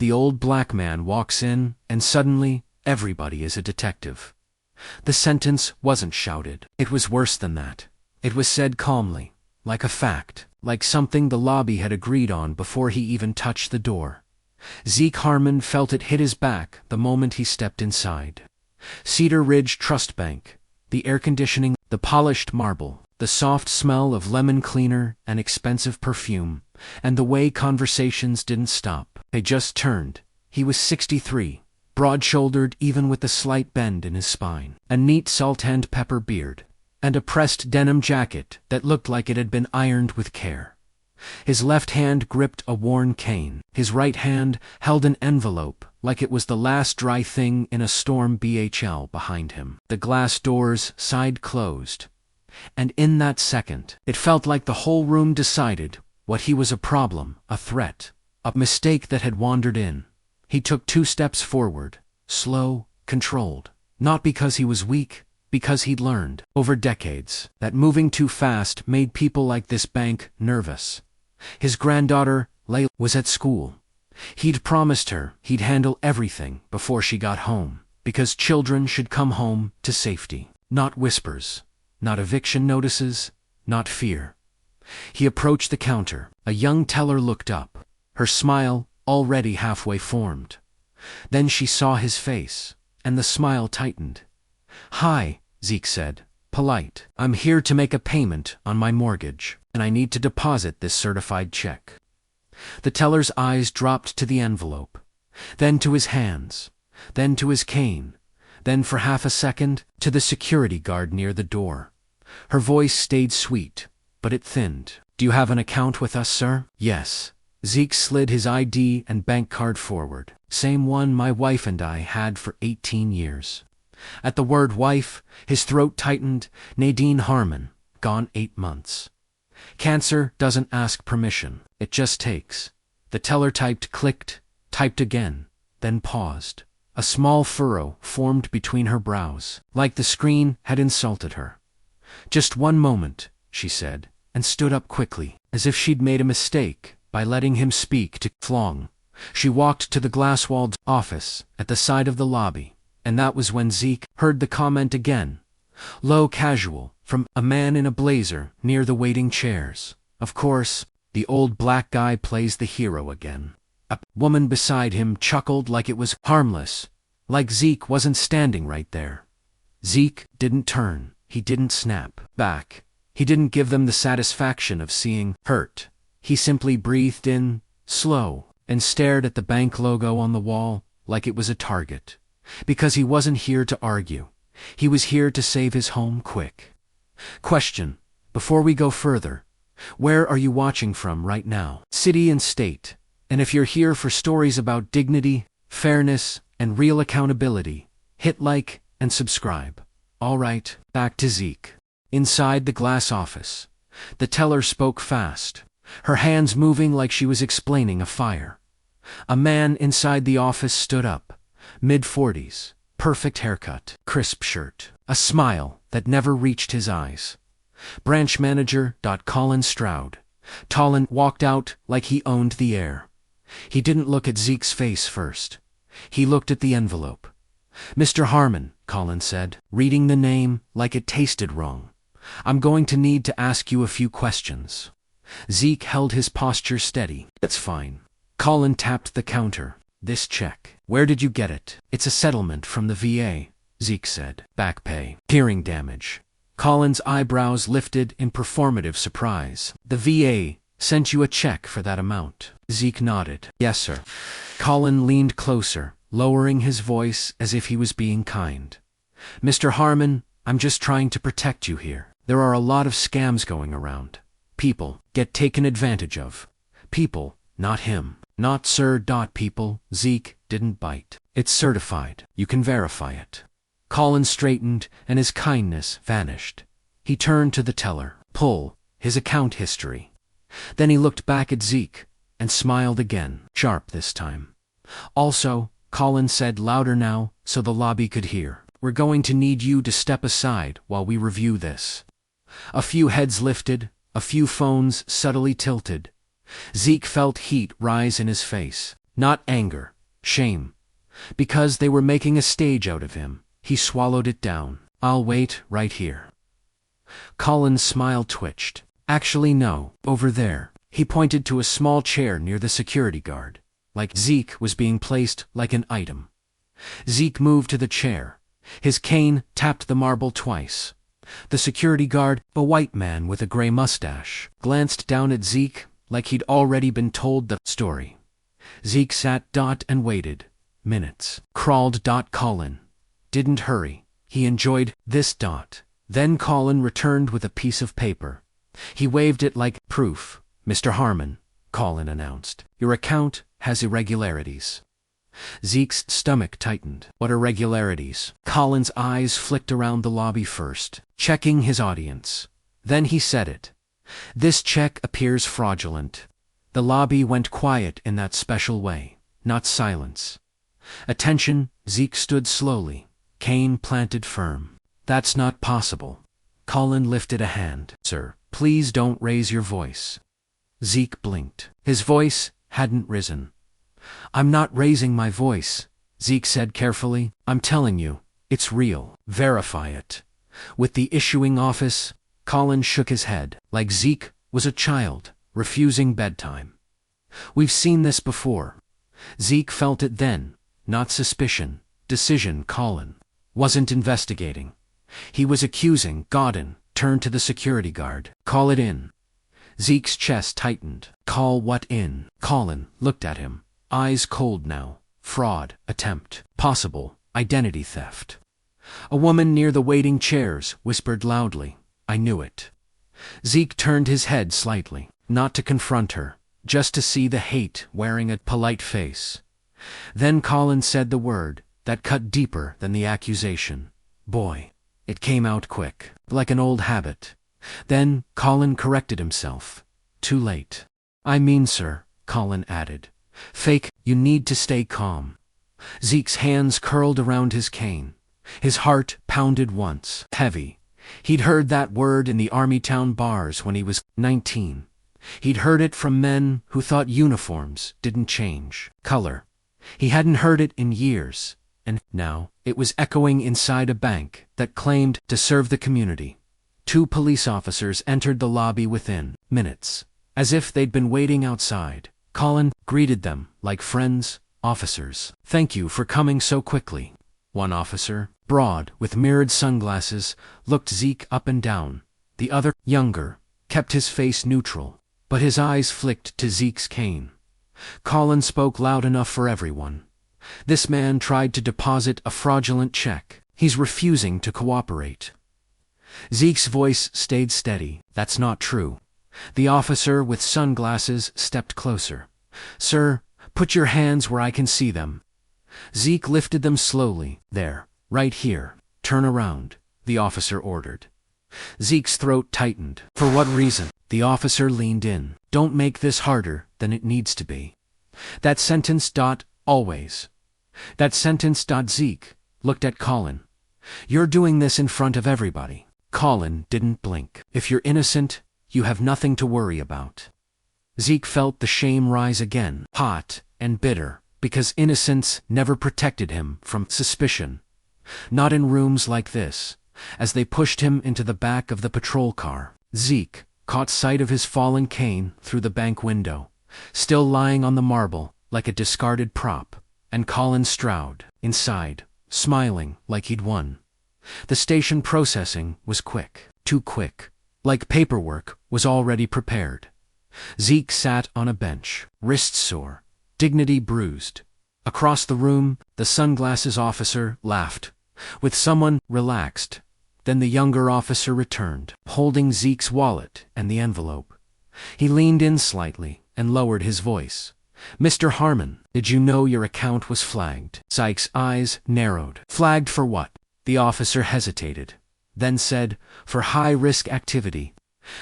The old black man walks in, and suddenly, everybody is a detective. The sentence wasn't shouted. It was worse than that. It was said calmly, like a fact, like something the lobby had agreed on before he even touched the door. Zeke Harmon felt it hit his back the moment he stepped inside. Cedar Ridge Trust Bank. The air conditioning, the polished marble, the soft smell of lemon cleaner and expensive perfume, and the way conversations didn't stop. They just turned. He was 63, broad-shouldered even with a slight bend in his spine, a neat salt and pepper beard, and a pressed denim jacket that looked like it had been ironed with care. His left hand gripped a worn cane. His right hand held an envelope like it was the last dry thing in a storm BHL behind him. The glass doors side closed, and in that second, it felt like the whole room decided what he was: a problem, a threat, a mistake that had wandered in. He took 2 steps forward, slow, controlled, not because he was weak, because he'd learned, over decades, that moving too fast made people like this bank nervous. His granddaughter, Layla, was at school. He'd promised her he'd handle everything before she got home, because children should come home to safety. Not whispers, not eviction notices, not fear. He approached the counter. A young teller looked up, her smile already halfway formed. Then she saw his face, and the smile tightened. "Hi," Zeke said, polite. "I'm here to make a payment on my mortgage, and I need to deposit this certified check." The teller's eyes dropped to the envelope, then to his hands, then to his cane, then for half a second to the security guard near the door. Her voice stayed sweet, but it thinned. "Do you have an account with us, sir?" "Yes." Zeke slid his ID and bank card forward. "Same one my wife and I had for 18 years. At the word wife, his throat tightened. "Nadine Harmon, gone 8 months. Cancer doesn't ask permission, it just takes." The teller clicked, typed again, then paused. A small furrow formed between her brows, like the screen had insulted her. "Just one moment," she said, and stood up quickly, as if she'd made a mistake by letting him speak to Flong. She walked to the glass-walled office at the side of the lobby, and that was when Zeke heard the comment again, low, casual, from a man in a blazer near the waiting chairs. Of course, the old black guy plays the hero again. A woman beside him chuckled like it was harmless, like Zeke wasn't standing right there. Zeke didn't turn, he didn't snap back, he didn't give them the satisfaction of seeing hurt. He simply breathed in, slow, and stared at the bank logo on the wall like it was a target. Because he wasn't here to argue. He was here to save his home quick. "Question, before we go further, where are you watching from right now?" "City and state. And if you're here for stories about dignity, fairness, and real accountability, hit like and subscribe." All right, back to Zeke. Inside the glass office, the teller spoke fast, her hands moving like she was explaining a fire. A man inside the office stood up, mid-40s, perfect haircut, crisp shirt, a smile that never reached his eyes. Branch manager Colin Stroud. Tolan walked out like he owned the air. He didn't look at Zeke's face first. He looked at the envelope. "Mr. Harmon," Colin said, reading the name like it tasted wrong. "I'm going to need to ask you a few questions." Zeke held his posture steady. "That's fine." Colin tapped the counter. "This check. Where did you get it?" "It's a settlement from the VA," Zeke said. "Back pay. Hearing damage." Colin's eyebrows lifted in performative surprise. "The VA sent you a check for that amount?" Zeke nodded. "Yes, sir." Colin leaned closer, lowering his voice as if he was being kind. "Mr. Harmon, I'm just trying to protect you here. There are a lot of scams going around. People get taken advantage of. People, not him." "Not sir. People." Zeke didn't bite. "It's certified. You can verify it." Colin straightened, and his kindness vanished. He turned to the teller. "Pull his account history." Then he looked back at Zeke and smiled again, sharp this time. "Also," Colin said louder now so the lobby could hear, "we're going to need you to step aside while we review this." A few heads lifted, a few phones subtly tilted. Zeke felt heat rise in his face. Not anger, shame. Because they were making a stage out of him. He swallowed it down. I'll wait right here. Colin's smile twitched. Actually no, over there. He pointed to a small chair near the security guard. Like Zeke was being placed like an item. Zeke moved to the chair. His cane tapped the marble twice. The security guard, a white man with a gray mustache, glanced down at Zeke like he'd already been told the story. Zeke sat and waited. Minutes. Crawled. Colin didn't hurry. He enjoyed this. Then Colin returned with a piece of paper. He waved it like proof. Mr. Harmon, Colin announced, your account has irregularities. Zeke's stomach tightened. What irregularities? Colin's eyes flicked around the lobby first, checking his audience. Then he said it. This check appears fraudulent. The lobby went quiet in that special way, not silence. Attention, Zeke stood slowly, cane planted firm. That's not possible. Colin lifted a hand. Sir, please don't raise your voice. Zeke blinked. His voice hadn't risen. I'm not raising my voice, Zeke said carefully. I'm telling you, it's real. Verify it. With the issuing office, Colin shook his head, like Zeke was a child, refusing bedtime. We've seen this before. Zeke felt it then, not suspicion, decision. Colin wasn't investigating. He was accusing. Godin turned to the security guard. Call it in. Zeke's chest tightened. Call what in? Colin looked at him, eyes cold now. Fraud, attempt, possible, identity theft. A woman near the waiting chairs whispered loudly, I knew it. Zeke turned his head slightly, not to confront her, just to see the hate wearing a polite face. Then Colin said the word that cut deeper than the accusation. Boy. It came out quick, like an old habit. Then Colin corrected himself. Too late. I mean, sir, Colin added. Fake, you need to stay calm. Zeke's hands curled around his cane. His heart pounded once, heavy. He'd heard that word in the army town bars when he was 19. He'd heard it from men who thought uniforms didn't change color. He hadn't heard it in years, and now it was echoing inside a bank that claimed to serve the community. 2 police officers entered the lobby within minutes, as if they'd been waiting outside. Colin greeted them like friends, officers. Thank you for coming so quickly. One officer, broad, with mirrored sunglasses, looked Zeke up and down. The other, younger, kept his face neutral, but his eyes flicked to Zeke's cane. Colin spoke loud enough for everyone. This man tried to deposit a fraudulent check. He's refusing to cooperate. Zeke's voice stayed steady. That's not true. The officer with sunglasses stepped closer. Sir, put your hands where I can see them. Zeke lifted them slowly. There, right here. Turn around, the officer ordered. Zeke's throat tightened. For what reason? The officer leaned in. Don't make this harder than it needs to be. That sentence. Always. That sentence. Zeke looked at Colin. You're doing this in front of everybody. Colin didn't blink. If you're innocent, you have nothing to worry about. Zeke felt the shame rise again, hot and bitter, because innocence never protected him from suspicion. Not in rooms like this. As they pushed him into the back of the patrol car, Zeke caught sight of his fallen cane through the bank window, still lying on the marble like a discarded prop, and Colin Stroud, inside, smiling like he'd won. The station processing was quick, too quick, like paperwork was already prepared. Zeke sat on a bench, wrists sore, dignity bruised. Across the room, the sunglasses officer laughed, with someone relaxed. Then the younger officer returned, holding Zeke's wallet and the envelope. He leaned in slightly and lowered his voice. Mr. Harmon, did you know your account was flagged? Zeke's eyes narrowed. Flagged for what? The officer hesitated, then said, for high-risk activity.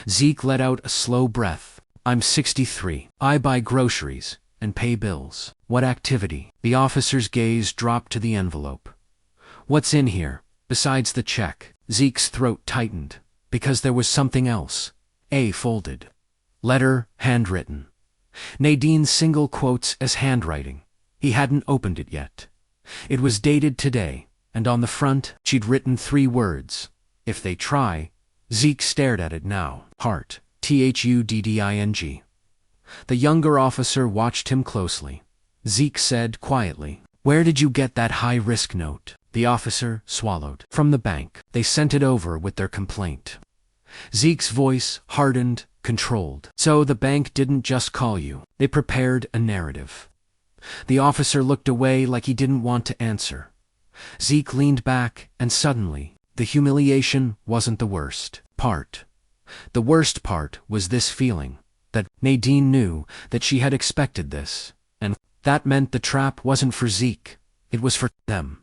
Zeke let out a slow breath. I'm 63. I buy groceries and pay bills. What activity? The officer's gaze dropped to the envelope. What's in here, besides the check? Zeke's throat tightened, because there was something else. A folded letter, handwritten. Nadine's single quotes as handwriting. He hadn't opened it yet. It was dated today, and on the front, she'd written 3 words. If they try. Zeke stared at it now. Heart. Thudding. The younger officer watched him closely. Zeke said quietly, "Where did you get that high-risk note?" The officer swallowed. "From the bank. They sent it over with their complaint." Zeke's voice hardened, controlled. "So the bank didn't just call you. They prepared a narrative." The officer looked away like he didn't want to answer. Zeke leaned back, and suddenly, the humiliation wasn't the worst part. The worst part was this feeling that Nadine knew that she had expected this, and that meant the trap wasn't for Zeke, it was for them.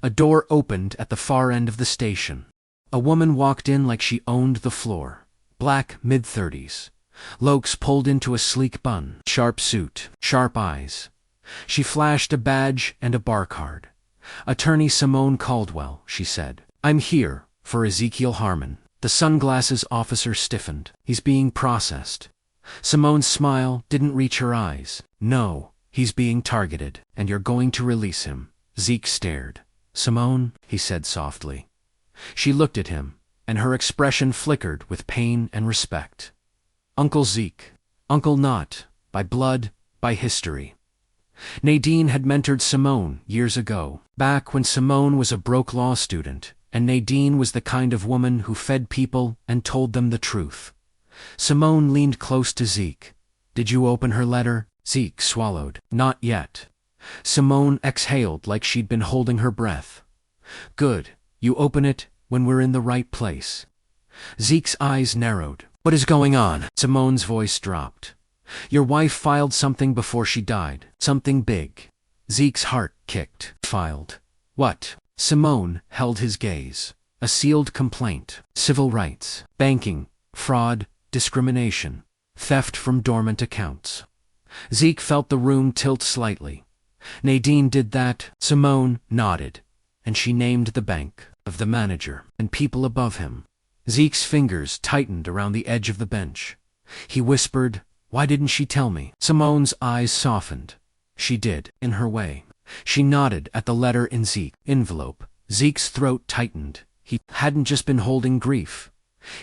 A door opened at the far end of the station. A woman walked in like she owned the floor. Black, mid-30s. Lokes pulled into a sleek bun. Sharp suit, sharp eyes. She flashed a badge and a bar card. "Attorney Simone Caldwell," she said. "I'm here for Ezekiel Harmon." The sunglasses officer stiffened. "He's being processed." Simone's smile didn't reach her eyes. "No, he's being targeted, and you're going to release him." Zeke stared. "Simone," he said softly. She looked at him, and her expression flickered with pain and respect. "Uncle Zeke. Uncle not, by blood, by history." Nadine had mentored Simone years ago, back when Simone was a broke law student, and Nadine was the kind of woman who fed people and told them the truth. Simone leaned close to Zeke. "Did you open her letter?" Zeke swallowed. "Not yet." Simone exhaled like she'd been holding her breath. "Good. You open it when we're in the right place." Zeke's eyes narrowed. "What is going on?" Simone's voice dropped. "Your wife filed something before she died. Something big." Zeke's heart kicked. "Filed? What?" Simone held his gaze. "A sealed complaint. Civil rights. Banking. Fraud. Discrimination. Theft from dormant accounts." Zeke felt the room tilt slightly. "Nadine did that." Simone nodded, and she named the bank, of the manager, and people above him. Zeke's fingers tightened around the edge of the bench. He whispered, "Why didn't she tell me?" Simone's eyes softened. "She did, in her way." She nodded at the letter in Zeke's envelope. Zeke's throat tightened. He hadn't just been holding grief.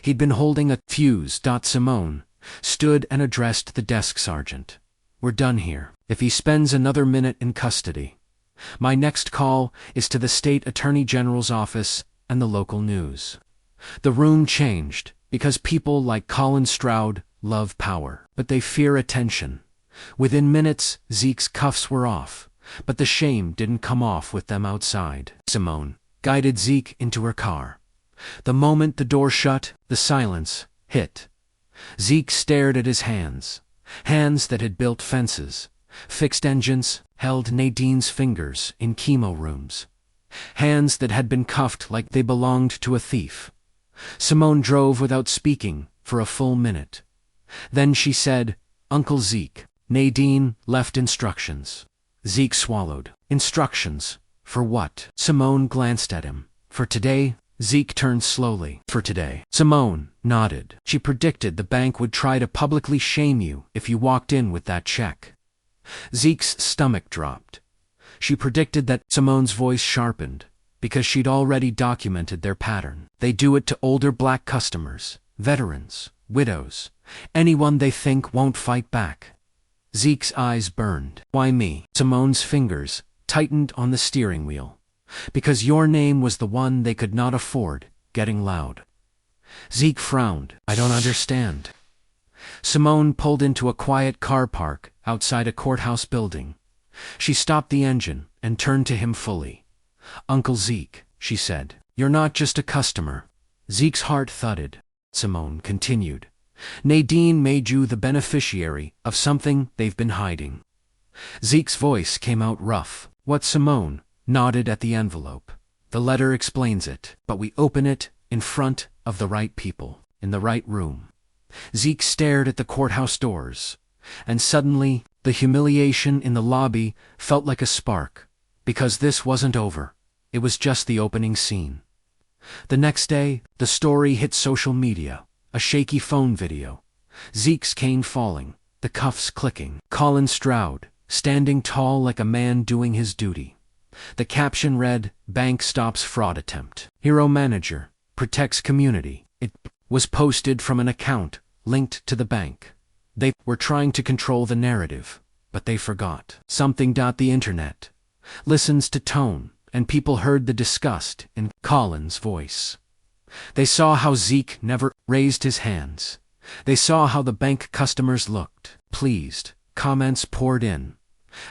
He'd been holding a fuse. Simone stood and addressed the desk sergeant. "We're done here. If he spends another minute in custody. My next call is to the state attorney general's office and the local news." The room changed, because people like Colin Stroud love power, but they fear attention. Within minutes, Zeke's cuffs were off, but the shame didn't come off with them outside. Simone guided Zeke into her car. The moment the door shut, the silence hit. Zeke stared at his hands. Hands that had built fences, fixed engines, held Nadine's fingers in chemo rooms. Hands that had been cuffed like they belonged to a thief. Simone drove without speaking for a full minute. Then she said, "Uncle Zeke, Nadine left instructions." Zeke swallowed. "Instructions? For what?" Simone glanced at him. "For today." Zeke turned slowly. "For today." Simone nodded. "She predicted the bank would try to publicly shame you if you walked in with that check." Zeke's stomach dropped. "She predicted that." Simone's voice sharpened, because she'd already documented their pattern. They do it to older black customers, veterans, widows, anyone they think won't fight back. Zeke's eyes burned. "Why me?" Simone's fingers tightened on the steering wheel. "Because your name was the one they could not afford getting loud." Zeke frowned. "I don't understand." Simone pulled into a quiet car park outside a courthouse building. She stopped the engine and turned to him fully. "Uncle Zeke," she said, "you're not just a customer." Zeke's heart thudded. Simone continued, "Nadine made you the beneficiary of something they've been hiding." Zeke's voice came out rough. "What?" Simone nodded at the envelope. "The letter explains it, but we open it in front of the right people, in the right room." Zeke stared at the courthouse doors, and suddenly the humiliation in the lobby felt like a spark, because this wasn't over. It was just the opening scene. The next day, the story hit social media, a shaky phone video. Zeke's cane falling, the cuffs clicking. Colin Stroud, standing tall like a man doing his duty. The caption read, "Bank stops fraud attempt. Hero manager, protects community." It was posted from an account linked to the bank. They were trying to control the narrative, but they forgot something. The internet listens to tone, and people heard the disgust in Colin's voice. They saw how Zeke never raised his hands. They saw how the bank customers looked. Pleased, comments poured in.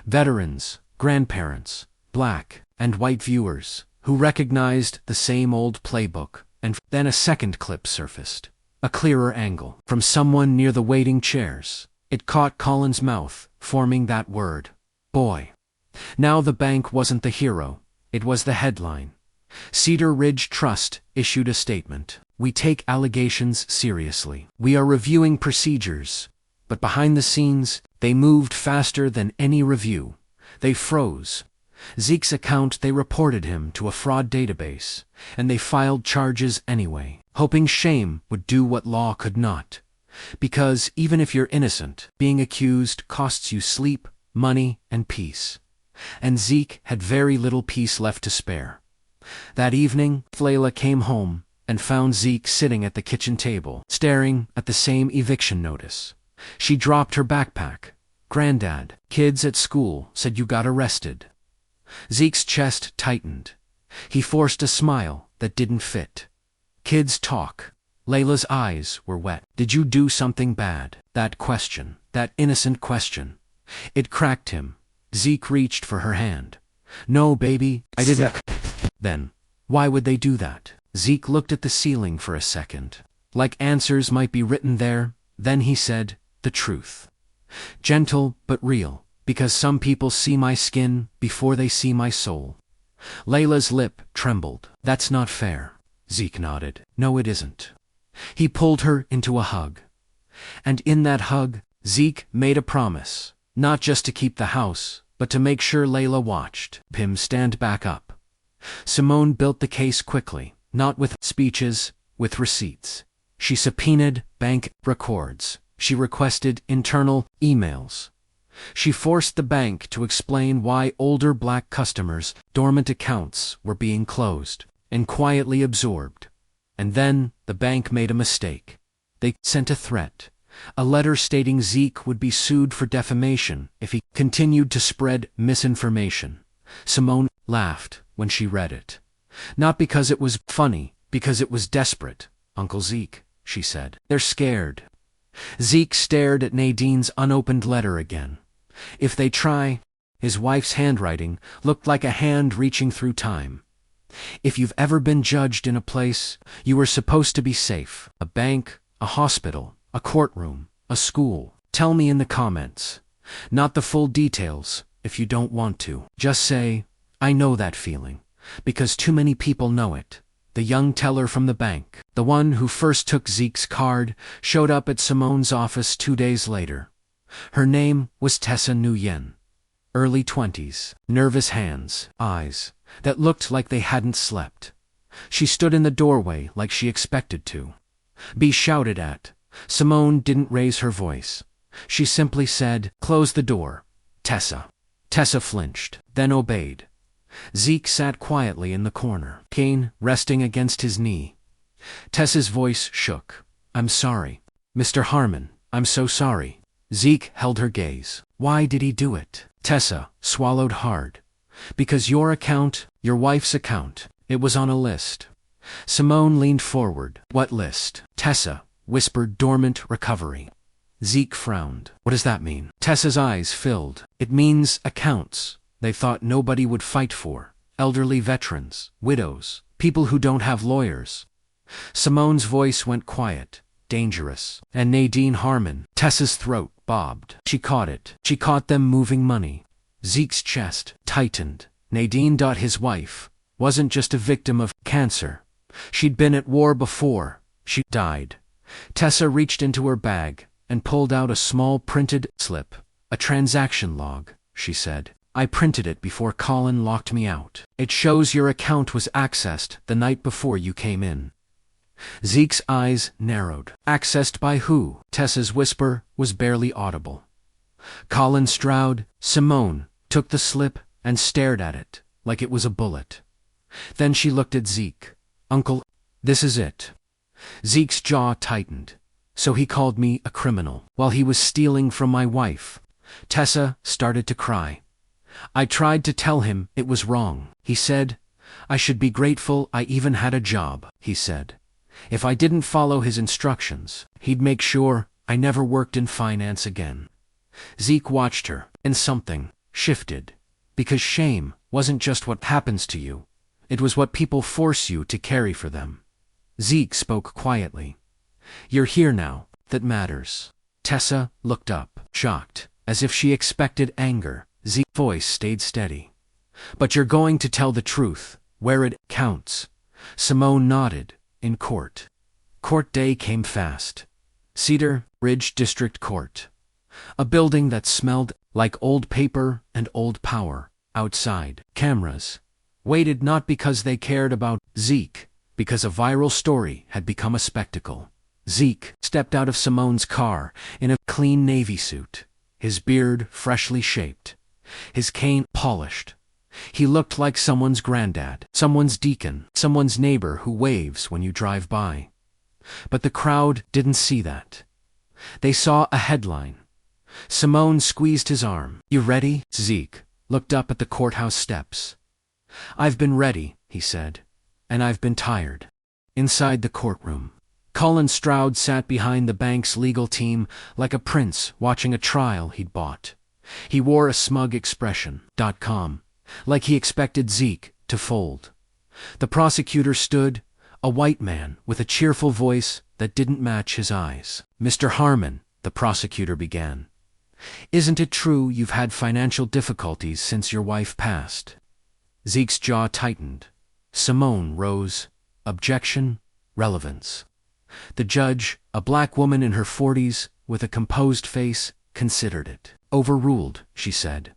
Veterans, grandparents, black and white viewers, who recognized the same old playbook, and then a second clip surfaced. A clearer angle, from someone near the waiting chairs. It caught Colin's mouth, forming that word. Boy. Now the bank wasn't the hero, it was the headline. Cedar Ridge Trust issued a statement. "We take allegations seriously. We are reviewing procedures." But behind the scenes, they moved faster than any review. They froze Zeke's account. They reported him to a fraud database, and they filed charges anyway, hoping shame would do what law could not. Because even if you're innocent, being accused costs you sleep, money, and peace. And Zeke had very little peace left to spare. That evening, Layla came home and found Zeke sitting at the kitchen table, staring at the same eviction notice. She dropped her backpack. "Granddad, kids at school said you got arrested." Zeke's chest tightened. He forced a smile that didn't fit. "Kids talk." Layla's eyes were wet. "Did you do something bad?" That question, that innocent question. It cracked him. Zeke reached for her hand. "No, baby, I didn't." Then, why would they do that? Zeke looked at the ceiling for a second. Like answers might be written there. Then he said, "The truth. Gentle but real, because some people see my skin before they see my soul." Layla's lip trembled. "That's not fair." Zeke nodded. "No, it isn't." He pulled her into a hug. And in that hug, Zeke made a promise, not just to keep the house, but to make sure Layla watched him stand back up. Simone built the case quickly, not with speeches, with receipts. She subpoenaed bank records. She requested internal emails. She forced the bank to explain why older black customers' dormant accounts were being closed and quietly absorbed. And then the bank made a mistake. They sent a threat, a letter stating Zeke would be sued for defamation if he continued to spread misinformation. Simone laughed when she read it. Not because it was funny, because it was desperate. "Uncle Zeke," she said. "They're scared." Zeke stared at Nadine's unopened letter again. "If they try," his wife's handwriting looked like a hand reaching through time. "If you've ever been judged in a place, you were supposed to be safe. A bank, a hospital, a courtroom, a school. Tell me in the comments. Not the full details, if you don't want to. Just say, 'I know that feeling,' because too many people know it." The young teller from the bank, the one who first took Zeke's card, showed up at Simone's office 2 days later. Her name was Tessa Nguyen. Early 20s, nervous hands, eyes that looked like they hadn't slept. She stood in the doorway like she expected to be shouted at. Simone didn't raise her voice. She simply said, "Close the door, Tessa." Tessa flinched, then obeyed. Zeke sat quietly in the corner, cane resting against his knee. Tessa's voice shook. "I'm sorry. Mr. Harmon, I'm so sorry." Zeke held her gaze. "Why did he do it?" Tessa swallowed hard. "Because your account, your wife's account, it was on a list." Simone leaned forward. "What list?" Tessa whispered, "Dormant recovery." Zeke frowned. "What does that mean?" Tessa's eyes filled. "It means accounts they thought nobody would fight for. Elderly veterans, widows, people who don't have lawyers." Simone's voice went quiet, dangerous. "And Nadine Harmon." Tessa's throat bobbed. She caught it. She caught them moving money. Zeke's chest tightened. Nadine, his wife, wasn't just a victim of cancer. She'd been at war before. She died. Tessa reached into her bag and pulled out a small printed slip. "A transaction log," she said. "I printed it before Colin locked me out. It shows your account was accessed the night before you came in." Zeke's eyes narrowed. Accessed by who? Tessa's whisper was barely audible. Colin Stroud, Simone, took the slip and stared at it like it was a bullet. Then she looked at Zeke. Uncle, this is it. Zeke's jaw tightened. So he called me a criminal while he was stealing from my wife. Tessa started to cry. I tried to tell him it was wrong. He said, I should be grateful I even had a job, he said. If I didn't follow his instructions, he'd make sure I never worked in finance again. Zeke watched her, and something shifted. Because shame wasn't just what happens to you. It was what people force you to carry for them. Zeke spoke quietly. You're here now, that matters. Tessa looked up, shocked, as if she expected anger. Zeke's voice stayed steady. But you're going to tell the truth, where it counts. Simone nodded. In court. Court day came fast. Cedar Ridge District Court. A building that smelled like old paper and old power. Outside, cameras waited not because they cared about Zeke, because a viral story had become a spectacle. Zeke stepped out of Simone's car in a clean navy suit, his beard freshly shaped, his cane polished. He looked like someone's granddad, someone's deacon, someone's neighbor who waves when you drive by. But the crowd didn't see that. They saw a headline. Simone squeezed his arm. You ready? Zeke looked up at the courthouse steps. I've been ready, he said, and I've been tired. Inside the courtroom, Colin Stroud sat behind the bank's legal team like a prince watching a trial he'd bought. He wore a smug expression. Like he expected Zeke to fold. The prosecutor stood, a white man with a cheerful voice that didn't match his eyes. Mr. Harmon, the prosecutor began. Isn't it true you've had financial difficulties since your wife passed? Zeke's jaw tightened. Simone rose. Objection, relevance. The judge, a black woman in her 40s, with a composed face, considered it. Overruled, she said.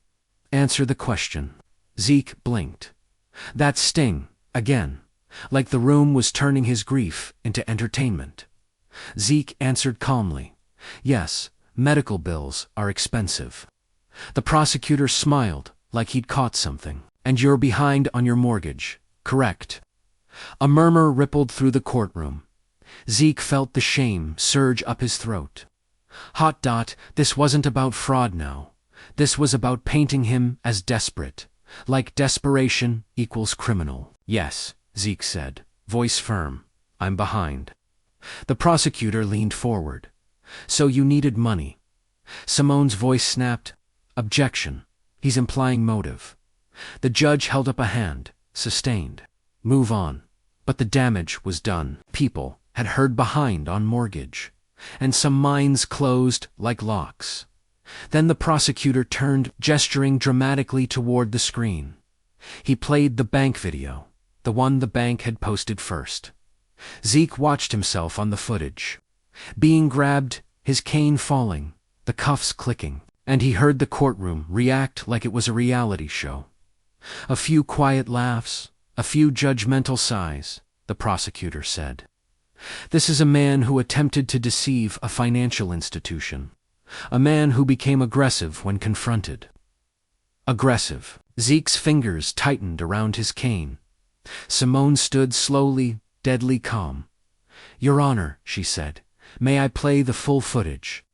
Answer the question. Zeke blinked. That sting, again, like the room was turning his grief into entertainment. Zeke answered calmly. Yes, medical bills are expensive. The prosecutor smiled, like he'd caught something. And you're behind on your mortgage, correct? A murmur rippled through the courtroom. Zeke felt the shame surge up his throat. This wasn't about fraud now. This was about painting him as desperate. Like desperation equals criminal. Yes, Zeke said, voice firm. I'm behind. The prosecutor leaned forward. So you needed money. Simone's voice snapped. Objection. He's implying motive. The judge held up a hand, sustained. Move on. But the damage was done. People had heard behind on mortgage. And some minds closed like locks. Then the prosecutor turned, gesturing dramatically toward the screen. He played the bank video, the one the bank had posted first. Zeke watched himself on the footage. Being grabbed, his cane falling, the cuffs clicking, and he heard the courtroom react like it was a reality show. A few quiet laughs, a few judgmental sighs, the prosecutor said. This is a man who attempted to deceive a financial institution. A man who became aggressive when confronted. Aggressive. Zeke's fingers tightened around his cane. Simone stood slowly, deadly calm. Your Honor, she said, may I play the full footage?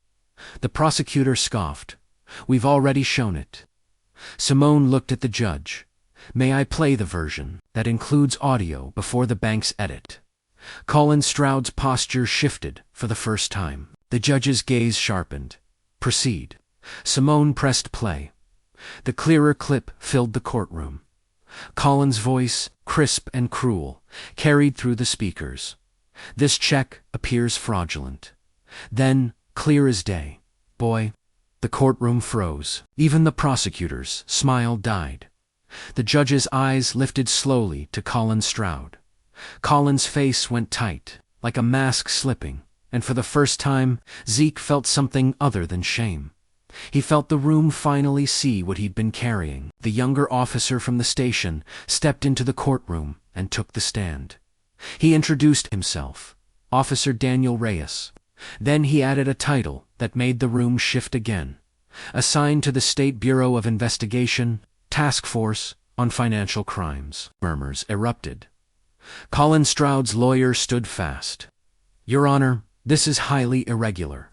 The prosecutor scoffed. We've already shown it. Simone looked at the judge. May I play the version that includes audio before the bank's edit? Colin Stroud's posture shifted for the first time. The judge's gaze sharpened. Proceed. Simone pressed play. The clearer clip filled the courtroom. Colin's voice, crisp and cruel, carried through the speakers. This check appears fraudulent. Then, clear as day. Boy. The courtroom froze. Even the prosecutor's smile died. The judge's eyes lifted slowly to Colin Stroud. Colin's face went tight, like a mask slipping, and for the first time, Zeke felt something other than shame. He felt the room finally see what he'd been carrying. The younger officer from the station stepped into the courtroom and took the stand. He introduced himself. Officer Daniel Reyes. Then he added a title that made the room shift again. Assigned to the State Bureau of Investigation, Task Force on Financial Crimes. Murmurs erupted. Colin Stroud's lawyer stood fast. Your Honor, this is highly irregular.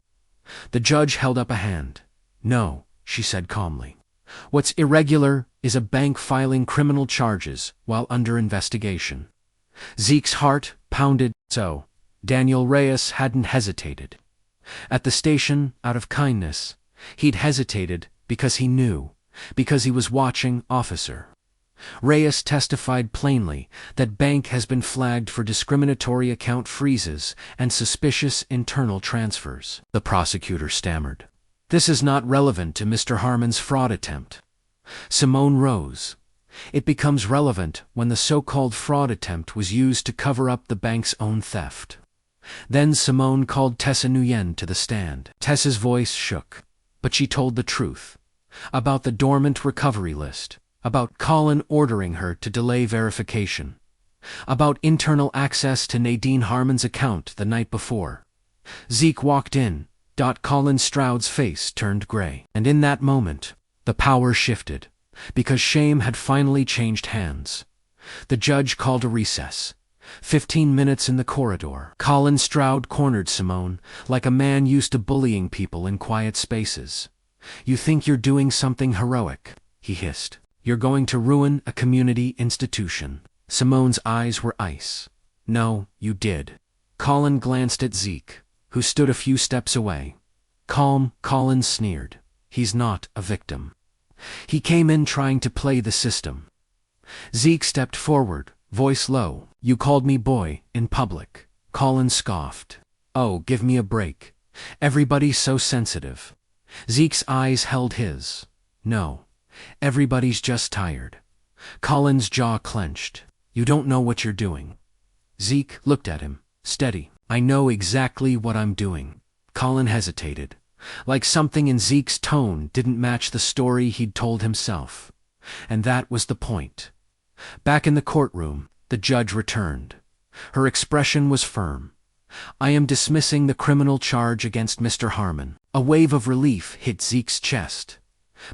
The judge held up a hand. No, she said calmly. What's irregular is a bank filing criminal charges while under investigation. Zeke's heart pounded. So, Daniel Reyes hadn't hesitated. At the station, out of kindness, he'd hesitated because he knew, because he was watching. Officer Reyes testified plainly that bank has been flagged for discriminatory account freezes and suspicious internal transfers. The prosecutor stammered. This is not relevant to Mr. Harmon's fraud attempt. Simone rose. It becomes relevant when the so-called fraud attempt was used to cover up the bank's own theft. Then Simone called Tessa Nguyen to the stand. Tessa's voice shook, but she told the truth. About the dormant recovery list. About Colin ordering her to delay verification. About internal access to Nadine Harmon's account the night before. Zeke walked in. Colin Stroud's face turned gray. And in that moment, the power shifted, because shame had finally changed hands. The judge called a recess. 15 minutes in the corridor. Colin Stroud cornered Simone like a man used to bullying people in quiet spaces. You think you're doing something heroic, he hissed. You're going to ruin a community institution. Simone's eyes were ice. No, you did. Colin glanced at Zeke, who stood a few steps away. Calm, Colin sneered. He's not a victim. He came in trying to play the system. Zeke stepped forward, voice low. You called me boy in public. Colin scoffed. Oh, give me a break. Everybody's so sensitive. Zeke's eyes held his. No. Everybody's just tired. Colin's jaw clenched. You don't know what you're doing. Zeke looked at him, steady. I know exactly what I'm doing. Colin hesitated, like something in Zeke's tone didn't match the story he'd told himself. And that was the point. Back in the courtroom, the judge returned. Her expression was firm. I am dismissing the criminal charge against Mr. Harmon. A wave of relief hit Zeke's chest.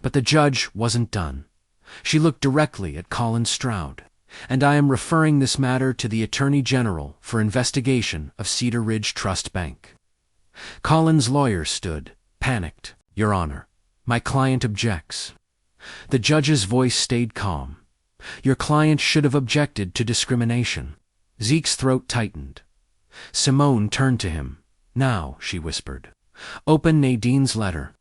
But the judge wasn't done. She looked directly at Colin Stroud. And I am referring this matter to the Attorney General for investigation of Cedar Ridge Trust Bank. Colin's lawyer stood, panicked. Your Honor, my client objects. The judge's voice stayed calm. Your client should have objected to discrimination. Zeke's throat tightened. Simone turned to him. Now, she whispered. Open Nadine's letter.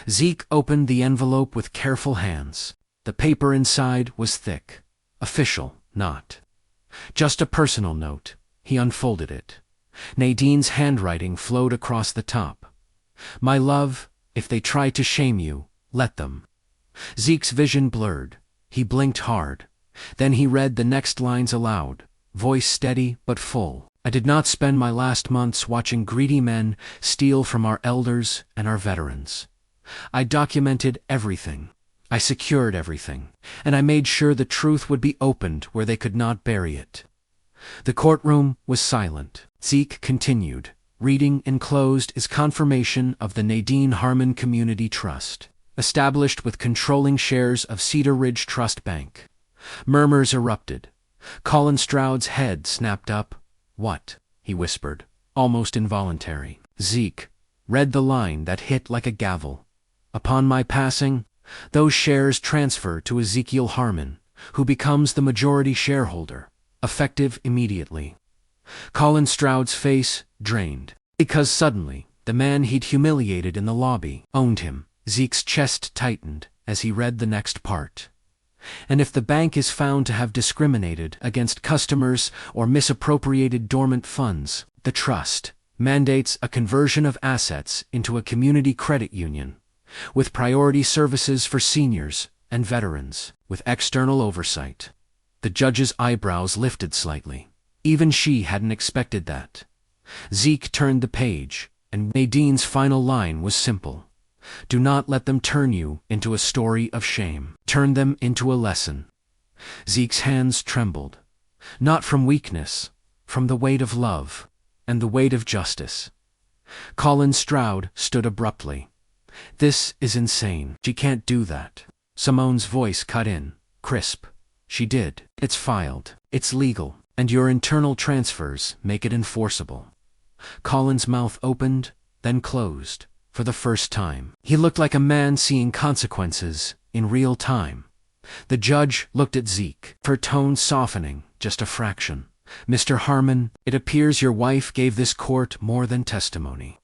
Zeke opened the envelope with careful hands. The paper inside was thick. Official, not just a personal note. He unfolded it. Nadine's handwriting flowed across the top. My love, if they try to shame you, let them. Zeke's vision blurred. He blinked hard. Then he read the next lines aloud, voice steady but full. I did not spend my last months watching greedy men steal from our elders and our veterans. I documented everything. I secured everything. And I made sure the truth would be opened where they could not bury it. The courtroom was silent. Zeke continued. Reading enclosed is confirmation of the Nadine Harmon Community Trust, established with controlling shares of Cedar Ridge Trust Bank. Murmurs erupted. Colin Stroud's head snapped up. What? He whispered, almost involuntary. Zeke read the line that hit like a gavel. Upon my passing, those shares transfer to Ezekiel Harmon, who becomes the majority shareholder, effective immediately. Colin Stroud's face drained, because suddenly, the man he'd humiliated in the lobby owned him. Zeke's chest tightened as he read the next part. And if the bank is found to have discriminated against customers or misappropriated dormant funds, the trust mandates a conversion of assets into a community credit union, with priority services for seniors and veterans, with external oversight. The judge's eyebrows lifted slightly. Even she hadn't expected that. Zeke turned the page, and Nadine's final line was simple. Do not let them turn you into a story of shame. Turn them into a lesson. Zeke's hands trembled. Not from weakness, from the weight of love. and the weight of justice. Colin Stroud stood abruptly. "This is insane. She can't do that." Simone's voice cut in, crisp. "She did. It's filed. It's legal. And your internal transfers make it enforceable." Colin's mouth opened, then closed, for the first time. He looked like a man seeing consequences in real time. The judge looked at Zeke, her tone softening just a fraction. "Mr. Harmon, it appears your wife gave this court more than testimony."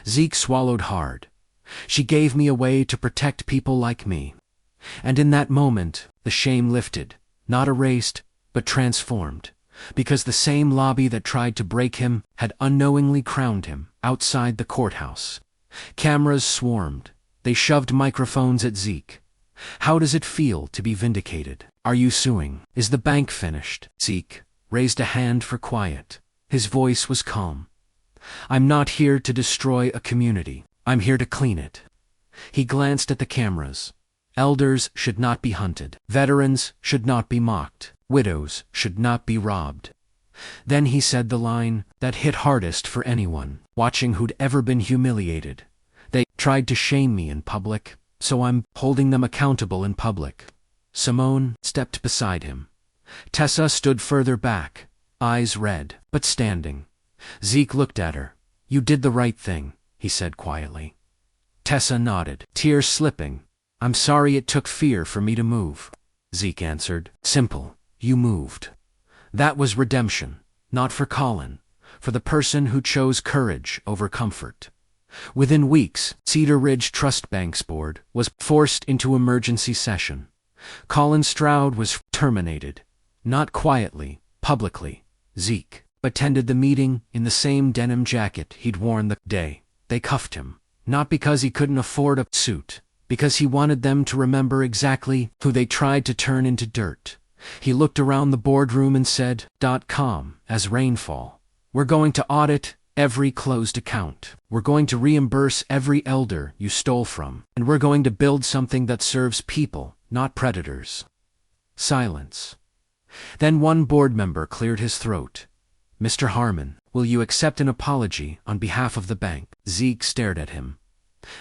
Zeke swallowed hard. "She gave me a way to protect people like me." And in that moment, the shame lifted, not erased, but transformed, because the same lobby that tried to break him had unknowingly crowned him outside the courthouse. Cameras swarmed. They shoved microphones at Zeke. "How does it feel to be vindicated? Are you suing? Is the bank finished?" Zeke raised a hand for quiet. His voice was calm. "I'm not here to destroy a community. I'm here to clean it." He glanced at the cameras. Elders should not be hunted. Veterans should not be mocked. Widows should not be robbed. Then he said the line that hit hardest for anyone watching who'd ever been humiliated. "They tried to shame me in public, so I'm holding them accountable in public." Simone stepped beside him. Tessa stood further back, eyes red, but standing. Zeke looked at her. "You did the right thing," he said quietly. Tessa nodded, tears slipping. "I'm sorry it took fear for me to move," Zeke answered. "Simple. You moved." That was redemption, not for Colin, for the person who chose courage over comfort. Within weeks, Cedar Ridge Trust Bank's board was forced into emergency session. Colin Stroud was terminated, not quietly, publicly. Zeke attended the meeting in the same denim jacket he'd worn the day they cuffed him, not because he couldn't afford a suit, because he wanted them to remember exactly who they tried to turn into dirt. He looked around the boardroom and said, "Calm as rainfall. We're going to audit every closed account. We're going to reimburse every elder you stole from. And we're going to build something that serves people, not predators." Silence. Then one board member cleared his throat. "Mr. Harmon, will you accept an apology on behalf of the bank?" Zeke stared at him.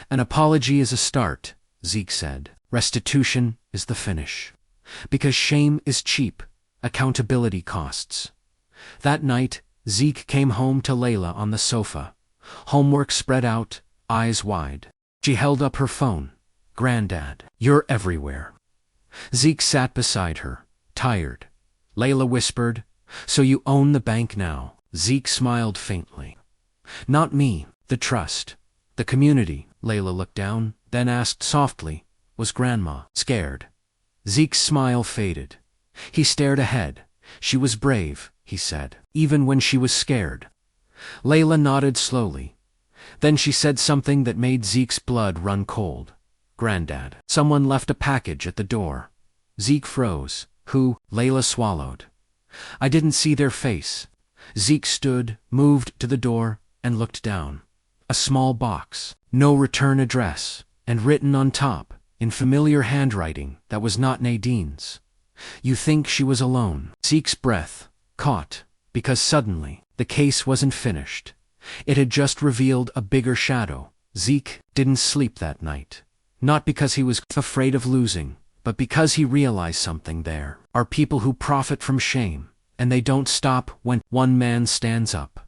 "An apology is a start," Zeke said. "Restitution is the finish. Because shame is cheap, accountability costs." That night, Zeke came home to Layla on the sofa. Homework spread out, eyes wide. She held up her phone. "Granddad, you're everywhere." Zeke sat beside her, tired. Layla whispered, "So you own the bank now?" Zeke smiled faintly. "Not me, the trust. The community." Layla looked down, then asked softly, "Was Grandma scared?" Zeke's smile faded. He stared ahead. "She was brave," he said, "even when she was scared." Layla nodded slowly. Then she said something that made Zeke's blood run cold. "Granddad, someone left a package at the door." Zeke froze. "Who?" Layla swallowed. "I didn't see their face." Zeke stood, moved to the door, and looked down. A small box, no return address, and written on top, in familiar handwriting that was not Nadine's. "You think she was alone." Zeke's breath caught, because suddenly, the case wasn't finished. It had just revealed a bigger shadow. Zeke didn't sleep that night. Not because he was afraid of losing, but because he realized something. There are people who profit from shame, and they don't stop when one man stands up.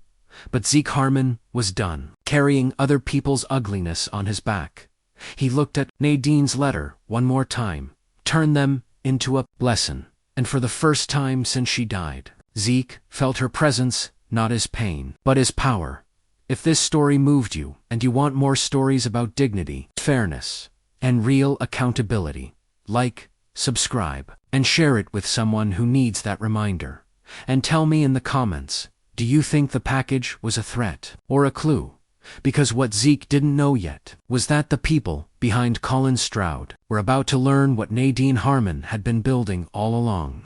But Zeke Harmon was done carrying other people's ugliness on his back. He looked at Nadine's letter one more time, turned them into a lesson, and for the first time since she died, Zeke felt her presence not as pain, but as power. If this story moved you, and you want more stories about dignity, fairness, and real accountability, like, subscribe, and share it with someone who needs that reminder. And tell me in the comments, do you think the package was a threat or a clue? Because what Zeke didn't know yet was that the people behind Colin Stroud were about to learn what Nadine Harmon had been building all along.